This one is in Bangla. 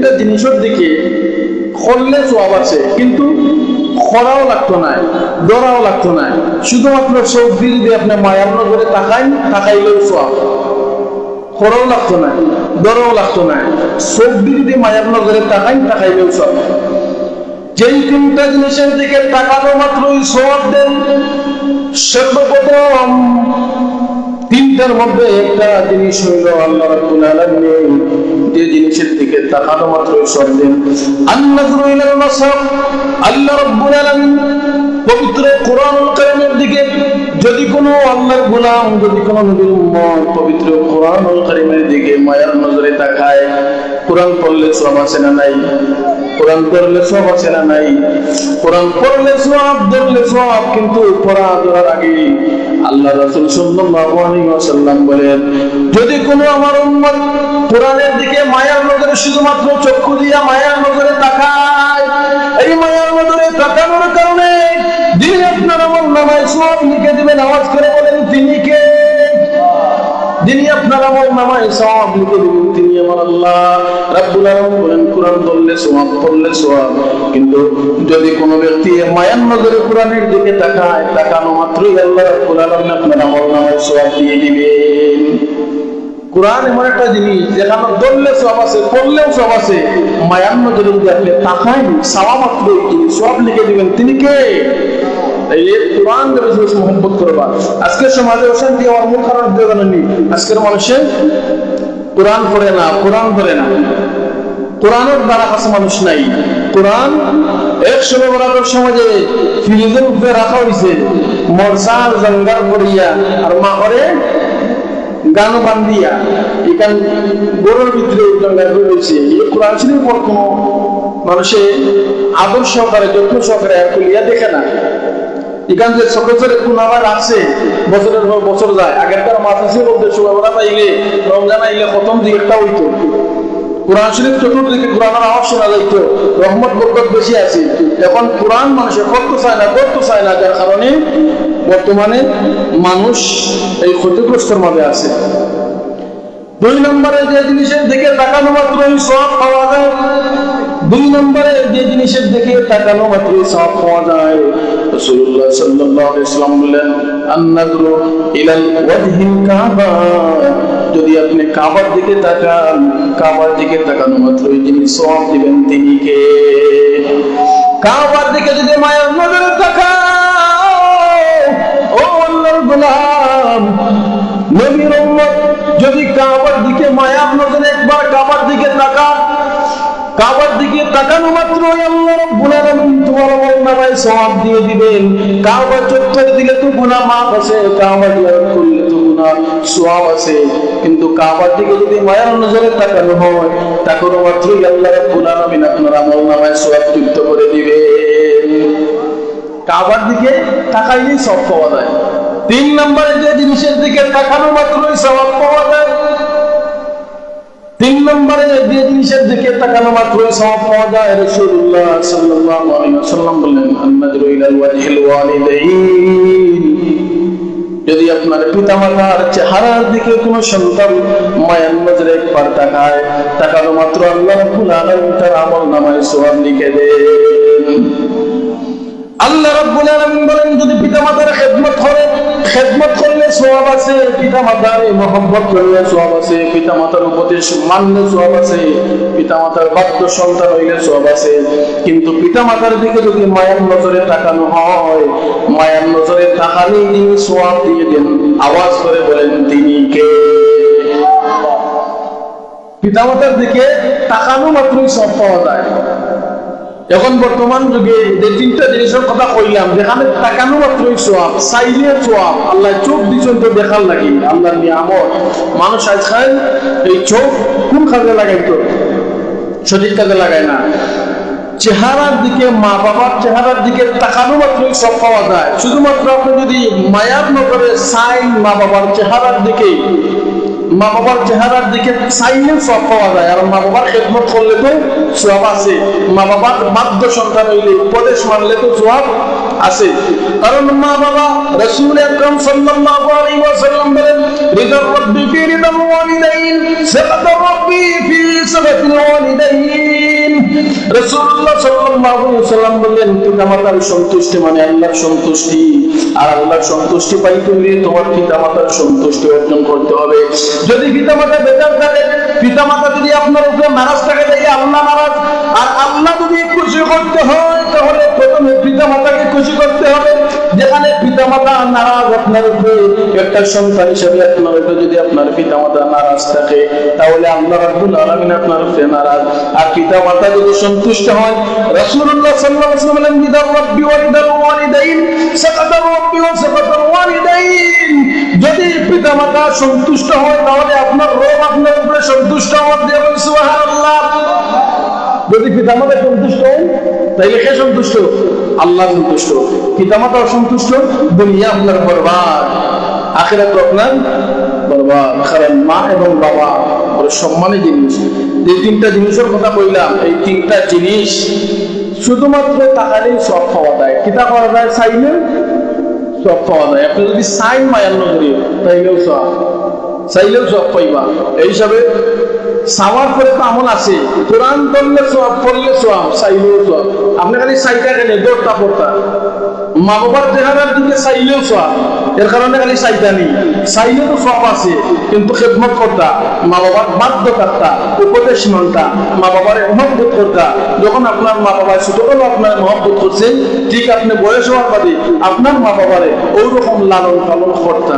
তিনটা জিনিসের দিকে করলে সওয়াব আছে, কিন্তু খরাও লাগতো না, দরাও লাগতো না, শুধুমাত্র চোখ দিয়ে যদি আপনি মায়ার নজরে তাকাইলেও সওয়াব। খরাও লাগতো না, দরাও লাগতো না, চোখ দিয়ে যদি মায়ার নজরে তাকাইলেও সওয়াব। যেই তিনটা জিনিসের দিকে তাকানো মাত্রই সওয়াব দেন, সর্বপ্রথম তিনটার মধ্যে একটা জিনিস হইল আল্লাহ রাব্বুল আলামিন যে জিনিসের দিকে তাকানো মাত্রই সওয়াব দেন, আন-নাযরু ইলাল মাসহাব। আল্লাহ রাব্বুল আলামিন পবিত্র কোরআনুল কারীমের দিকে যদি কোনো আল্লাহর গোলাম, যদি কোনো নবীর উম্মত পবিত্র কোরআনুল কারীমের দিকে মায়ার নজরে তাকায়, কোরআন পড়লে সওয়াব আছে না নাই? কোরআন পড়লে সওয়াব আছে না নাই? কোরআন পড়লে সওয়াব, ধরলে সওয়াব, কিন্তু পড়া ধরার আগে আল্লাহ রাসূল সাল্লাল্লাহু আলাইহি ওয়াসাল্লাম বলেন, যদি কোনো আমার উম্মত কোরআনের দিকে মায়ার নজরে শুধুমাত্র চক্ষু দিয়া মায়ার নজরে তাকায়, এই মায়ার নজরে তাকানোর কারণে দিন আপনার আমলনামায় সওয়াব লিখে দিবেন। আওয়াজ করে বলেন, তিনি কে? যিনি আপনার আমলনামায় সওয়াব লিখে দিবেন তিনি আমার আল্লাহ রাব্বুল আলামিন বলেন, কোরআন পড়লে সওয়াব, পড়লে সওয়াব, কিন্তু যদি কোনো ব্যক্তি মায়ার নজরে কোরআনের দিকে তাকায়, তাকানো মাত্রই আল্লাহ রাব্বুল আলামিন আপনার আমলনামায় সওয়াব দিয়ে দিবেন। কোরআন এমন একটা জিনিস যেখানে ধরলে সওয়াব আছে, পড়লেও সওয়াব আছে, মায়ার নজরে যদি আপনি তাকায় সাওয়া মাত্রই তিনি সওয়াব লিখে দিবেন। তিনি কে? এই কোরআন বেশি মহব্বত করবা। আজকের সমাজে অশান্তি হওয়ার মূল কারণ কি জানেননি? আজকের মানুষে কোরআন পড়ে না, কোরআন ধরে না, কোরআনের দ্বারা কাছে মানুষ নাই। কোরআন একসময় বরাবর সমাজে ফ্রিজের উপরে রাখা হয়েছে, মরসার জঙ্গার পড়িয়া আর মা করে গান বান্ধিয়া এখান গরুর ভিতরে জঙ্গার রয়েছে। এই কোরআন শরীফ পর কোনো মানুষে আদর সহকারে, যত্ন সহকারে খুলিয়া দেখে না। এখান যে ছোট ছোট কোন আবার আছে, বছরের পর বছর যায়। আগেরকার মাথাসি বলতে শুভরা পাইলে রমজান আইলে প্রথম দিকটা হইতো কোরআন শরীফ চতুর্দিকে কোরআনের আওয়াজ শোনা যাইতো, রহমত বরকত বেশি আছে। এখন কোরআন মানুষের করতে চায় না, যার কারণে বর্তমানে মানুষ এই ক্ষতিগ্রস্তর মাঝে আছে। দুই নম্বরে যে জিনিসের দিকে তাকানো মাত্রই সওয়াব পাওয়া যায়, দুই নম্বরে যে জিনিসের দিকে তাকানো মাত্রই সওয়াব পাওয়া যায়, রাসূলুল্লাহ সাল্লাল্লাহু আলাইহি ওয়াসাল্লাম বলেন, আন-নাযরু ইলাল ওয়াজহিল কাবা। যদি আপনি কাবার দিকে তাকান, কাবার দিকে তাকানো মাত্রই যিনি সওয়াব দিবেন তিনি কে? কাবার দিকে যদি মায়ার নজরে তাকাও, ও আল্লাহর গোলাম, নবীর উম্মত যদি কাবার দিকে মায়ার নজরে একবার কাবার দিকে তাকান, কাবার দিকে তাকানো মাত্রই আল্লাহ রাব্বুল আলামিন তোমার আমলনামায় সওয়াব দিয়ে দিবেন। কাবা চত্বরে দিলে তো গুনাহ মাফ আছে, কাবা জিয়ারত করলে তো গুনাহ সওয়াব আছে, কিন্তু কাবার দিকে যদি মায়ার নজরে তাকানো হয়, তাকানো মাত্রই আল্লাহ রাব্বুল আলামিন আপনার আমলনামায় সওয়াব যুক্ত করে দিবেন। কাবার দিকে তাকাইলেই সওয়াব পাওয়া যায়। তিন নম্বরে যে জিনিসের দিকে তাকানো মাত্রই সওয়াব পাওয়া যায়, তিন নম্বরে যে জিনিসের দিকে তাকানো মাত্রই সওয়াব পাওয়া যায়, রাসূলুল্লাহ সাল্লাল্লাহু আলাইহি ওয়াসাল্লাম বললেন, আন-নাযরু ইলাল ওয়াজহিল ওয়ালিদাইন। যদি আপনার পিতামাতার চেহারার দিকে কোনো সন্তান মায়ার নজরে একবার তাকায়, তাকানো মাত্র আল্লাহ রাব্বুল আলামিন তার আমলনামায় সওয়াব লিখে দেন। আল্লাহ রাব্বুল আলামিন বলেন, যদি পিতামাতার খেদমত করলে সওয়াব আছে, পিতামাতার মহব্বত করলে সওয়াব আছে, পিতামাতার উপদেশ মানলে সওয়াব আছে, পিতামাতার বাধ্য সন্তান হইলে সওয়াব আছে, কিন্তু পিতামাতার দিকে যদি মায়ার নজরে তাকানো হয়, মায়ার নজরে তাকালেই তিনি সওয়াব দিয়ে দেন। আওয়াজ করে বলেন, তিনি কে? পিতামাতার দিকে তাকানো মাত্রই সওয়াব পাওয়া যায়। এখন বর্তমান যুগে যে তিনটা জিনিসের কথা কইলাম, যেখানে তাকানো মাত্রই সওয়াব, চাইলে সওয়াব, আল্লাহ চোখ দিচ্ছেন তো দেখার লাগি, আল্লাহর নিয়ামত। মানুষ আজকাল এই চোখ কোন কাজে লাগাইতো? সঠিক কাজে লাগায় না। চেহারার দিকে, মা বাবার চেহারার দিকে তাকানো মাত্রই সওয়াব পাওয়া যায়। শুধুমাত্র আপনি যদি মায়ার নজরে চাইন মা বাবার চেহারার দিকে, মা বাবার চেহারার দিকে চাইলেও সওয়াব পাওয়া যায়। আর মা বাবার খেদমত করলে তো সওয়াব আছে, মা বাবার বাধ্য সন্তান হইলে, উপদেশ মানলে তো সওয়াব আছে। কারণ মা বাবা, রাসূল আকরাম সাল্লাল্লাহু আলাইহি ওয়াসাল্লাম বলেন, রিদা রাব্বি ফি রিদাল ওয়ালিদাইন, সাকাত রাব্বি ফি সাকাতিল ওয়ালিদাইন। রাসূলুল্লাহ সাল্লাল্লাহু আলাইহি ওয়াসাল্লাম বললেন পিতামাতার সন্তুষ্টি মানে আল্লাহর সন্তুষ্টি, আর আল্লাহর সন্তুষ্টি পাইতে হলে তোমার পিতামাতার সন্তুষ্টি অর্জন করতে হবে। যদি পিতামাতা বেজার থাকে, পিতামাতা যদি আপনার উপরে নারাজ থাকে, তাই আল্লাহ নারাজ। আর আল্লাহ যদি খুশি করতে হয় তাহলে প্রথমে পিতামাতাকে খুশি করতে হবে। যেখানে পিতামাতা নারাজ আপনার উপরে, একটা সন্তান হিসেবে আপনার উপরে যদি আপনার পিতামাতা নারাজ থাকে তাহলে আল্লাহ রাব্বুল আলামিন আপনার উপরে নারাজ। আর পিতামাতা যদি সন্তুষ্ট হয়, রাসূলুল্লাহ সাল্লাল্লাহু আলাইহি ওয়াসাল্লাম বলেন রিদার রাব্বি ওয়া রিদাল ওয়ালিদাইন সাকাতার রাব্বি ওয়া সাকাতাল ওয়ালিদাইন। যদি পিতামাতা সন্তুষ্ট হয় তাহলে আপনার রব আপনার উপরে সন্তুষ্ট হবে। সুবহানাল্লাহ। যদি পিতামাতা সন্তুষ্ট হয় তাইলে কে সন্তুষ্ট? আল্লাহ সন্তুষ্ট। পিতামাতা অসন্তুষ্ট, দুনিয়া আপনার বরবাদ, আখিরাত আপনার বরবাদ। কারণ মা এবং বাবা বড় সম্মানের জিনিস। যে তিনটা জিনিসের কথা কইলাম, এই তিনটা জিনিস শুধুমাত্র তাকালেই সব পাওয়া যায়। কিতা পাওয়া যায়? চাইলে সব পাওয়া যায়। আপনি যদি চাইন মায়ার নগরী তাইলেও সব, চাইলেও সব পাইবা। এই হিসাবে চাওয়ার পরে তো আমল আছে। কোরআন পড়লে সব, পড়লে সব, চাইলেও সব। আপনি খালি চাইটা কেন দৌড়টা পড়তা, মা বাবার চেহারার দিকে চাইলেও সব। এর কারণে খালি চাইটা নেই, চাইলে তো সব আছে, কিন্তু খেদমত করতা, মা বাবার বাধ্য করতা, উপদেশ মানতা, মা বাবার মহব্বত করতা। যখন আপনার মা বাবা ছোটবেলা আপনার মহব্বত করছেন, ঠিক আপনি বয়স হওয়ার বাদে আপনার মা বাবারে ওই রকম লালন পালন করতা।